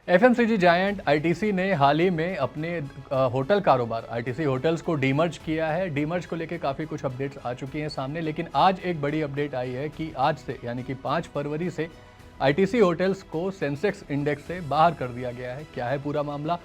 FMCG giant ITC ने हाल ही में अपने होटल कारोबार आईटीसी होटल्स को डीमर्ज किया है। डीमर्ज को लेकर काफ़ी कुछ अपडेट्स आ चुकी हैं सामने, लेकिन आज एक बड़ी अपडेट आई है कि आज से यानी कि 5 फरवरी से आईटीसी होटल्स को सेंसेक्स इंडेक्स से बाहर कर दिया गया है। क्या है पूरा मामला,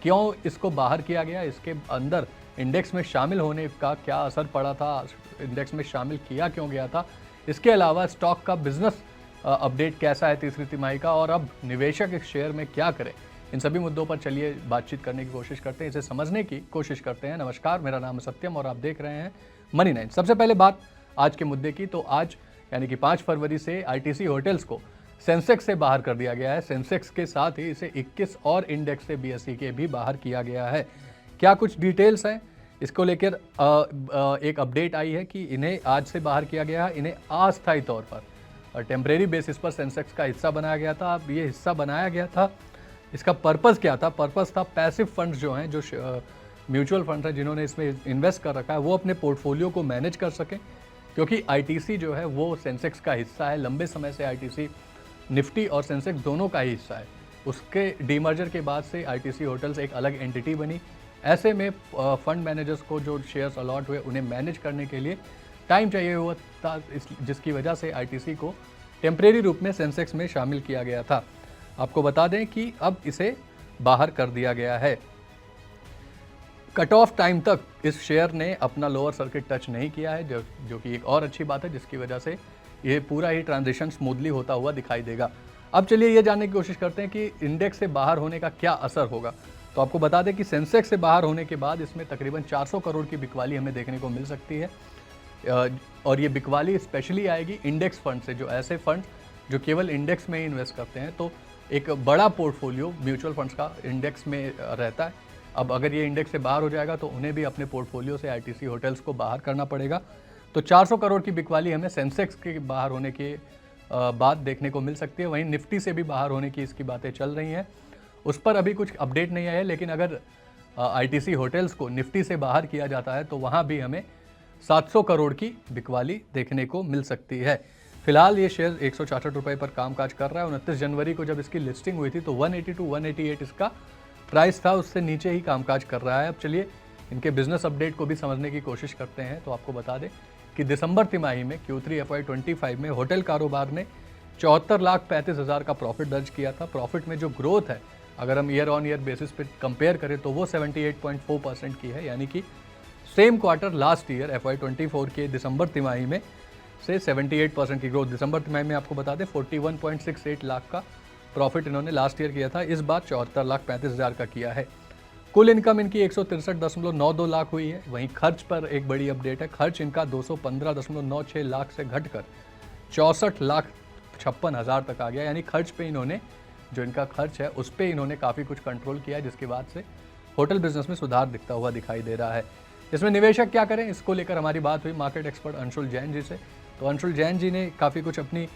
क्यों इसको बाहर किया गया, इसके अंदर इंडेक्स में शामिल होने का क्या असर पड़ा था, इंडेक्स में शामिल किया क्यों गया था, इसके अलावा स्टॉक का बिजनेस अपडेट कैसा है तीसरी तिमाही का, और अब निवेशक इस शेयर में क्या करें, इन सभी मुद्दों पर चलिए बातचीत करने की कोशिश करते हैं, इसे समझने की कोशिश करते हैं। नमस्कार, मेरा नाम है सत्यम और आप देख रहे हैं मनी 9। सबसे पहले बात आज के मुद्दे की, तो आज यानी कि 5 फरवरी से आईटीसी होटल्स को सेंसेक्स से बाहर कर दिया गया है। सेंसेक्स के साथ ही इसे 21 और इंडेक्स से बीएसई के भी बाहर किया गया है। क्या कुछ डिटेल्स हैं इसको लेकर एक अपडेट आई है कि इन्हें आज से बाहर किया गया है। इन्हें अस्थायी तौर पर और टेम्परेरी बेसिस पर सेंसेक्स का हिस्सा बनाया गया था। अब ये हिस्सा बनाया गया था, इसका पर्पस क्या था? पर्पस था पैसिव फंड्स जो हैं, जो म्यूचुअल फंड्स हैं जिन्होंने इसमें इन्वेस्ट कर रखा है, वो अपने पोर्टफोलियो को मैनेज कर सकें, क्योंकि आईटीसी जो है वो सेंसेक्स का हिस्सा है। लंबे समय से आईटीसी निफ्टी और सेंसेक्स दोनों का ही हिस्सा है। उसके डीमर्जर के बाद से आईटीसी होटल्स एक अलग एंटिटी बनी। ऐसे में फंड मैनेजर्स को जो शेयर्स अलॉट हुए उन्हें मैनेज करने के लिए टाइम चाहिए हुआ था, जिसकी वजह से आईटीसी को टेम्परेरी रूप में सेंसेक्स में शामिल किया गया था। आपको बता दें कि अब इसे बाहर कर दिया गया है। कट ऑफ टाइम तक इस शेयर ने अपना लोअर सर्किट टच नहीं किया है, जो कि एक और अच्छी बात है, जिसकी वजह से ये पूरा ही ट्रांजिशन स्मूथली होता हुआ दिखाई देगा। अब चलिए ये जानने की कोशिश करते हैं कि इंडेक्स से बाहर होने का क्या असर होगा। तो आपको बता दें कि सेंसेक्स से बाहर होने के बाद इसमें तकरीबन 400 करोड़ की बिकवाली हमें देखने को मिल सकती है, और ये बिकवाली स्पेशली आएगी इंडेक्स फंड से, जो ऐसे फंड जो केवल इंडेक्स में ही इन्वेस्ट करते हैं। तो एक बड़ा पोर्टफोलियो म्यूचुअल फंड्स का इंडेक्स में रहता है। अब अगर ये इंडेक्स से बाहर हो जाएगा तो उन्हें भी अपने पोर्टफोलियो से आईटीसी होटल्स को बाहर करना पड़ेगा। तो 400 करोड़ की बिकवाली हमें सेंसेक्स के बाहर होने के बाद देखने को मिल सकती है। वहीं निफ्टी से भी बाहर होने की इसकी बातें चल रही हैं, उस पर अभी कुछ अपडेट नहीं आया है, लेकिन अगर आईटीसी होटल्स को निफ्टी से बाहर किया जाता है तो वहाँ भी हमें 700 करोड़ की बिकवाली देखने को मिल सकती है। फिलहाल ये शेयर 166 रुपये पर कामकाज कर रहा है। 29 जनवरी को जब इसकी लिस्टिंग हुई थी तो 180 टू 188 इसका प्राइस था, उससे नीचे ही कामकाज कर रहा है। अब चलिए इनके बिजनेस अपडेट को भी समझने की कोशिश करते हैं। तो आपको बता दें कि दिसंबर तिमाही में Q3 FY25 में होटल कारोबार ने 74,35,000 का प्रॉफिट दर्ज किया था। प्रॉफिट में जो ग्रोथ है, अगर हम ईयर ऑन ईयर बेसिस पे कंपेयर करें तो वो 78.4% की है, यानी कि same quarter last year FY24 के दिसंबर तिमाही में से 78% की ग्रोथ। दिसंबर तिमाही में आपको बता दें 41.68 लाख का प्रॉफिट इन्होंने लास्ट ईयर किया था, इस बार 74,35,000 का किया है। कुल इनकम इनकी 163.92 लाख हुई है। वहीं खर्च पर एक बड़ी अपडेट है, खर्च इनका 215.96 लाख से घटकर 64,56,000 तक आ गया, यानी खर्च पे इन्होंने, जो इनका खर्च है उस पर इन्होंने काफ़ी कुछ कंट्रोल किया है, जिसके बाद से होटल बिजनेस में सुधार दिखता हुआ दिखाई दे रहा है। इसमें निवेशक क्या करें, इसको लेकर हमारी बात हुई मार्केट एक्सपर्ट अंशुल जैन जी से। तो अंशुल जैन जी ने काफ़ी कुछ अपनी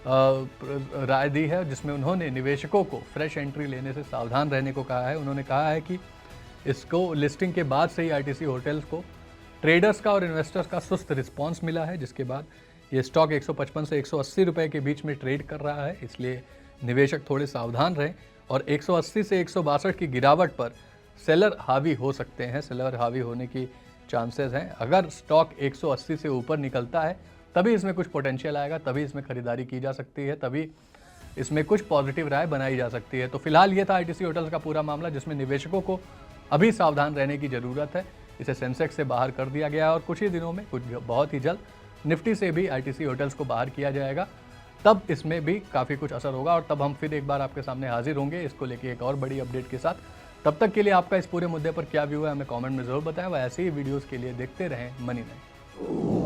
राय दी है, जिसमें उन्होंने निवेशकों को फ्रेश एंट्री लेने से सावधान रहने को कहा है। उन्होंने कहा है कि इसको लिस्टिंग के बाद से ही आईटीसी होटल्स को ट्रेडर्स का और इन्वेस्टर्स का सुस्त रिस्पांस मिला है, जिसके बाद ये स्टॉक 155 से 180 रुपये के बीच में ट्रेड कर रहा है। इसलिए निवेशक थोड़े सावधान रहें, और 180 से 162 की गिरावट पर सेलर हावी हो सकते हैं, सेलर हावी होने की चांसेस हैं। अगर स्टॉक 180 से ऊपर निकलता है तभी इसमें कुछ पोटेंशियल आएगा, तभी इसमें खरीदारी की जा सकती है, तभी इसमें कुछ पॉजिटिव राय बनाई जा सकती है। तो फिलहाल ये था आईटीसी होटल्स का पूरा मामला, जिसमें निवेशकों को अभी सावधान रहने की ज़रूरत है। इसे सेंसेक्स से बाहर कर दिया गया है और कुछ ही दिनों में, कुछ बहुत ही जल्द निफ्टी से भी आईटीसी होटल्स को बाहर किया जाएगा। तब इसमें भी काफ़ी कुछ असर होगा, और तब हम फिर एक बार आपके सामने हाजिर होंगे इसको लेके एक और बड़ी अपडेट के साथ। तब तक के लिए आपका इस पूरे मुद्दे पर क्या व्यू है हमें कमेंट में ज़रूर बताएं। वह ऐसे ही वीडियोस के लिए देखते रहें मनी 9।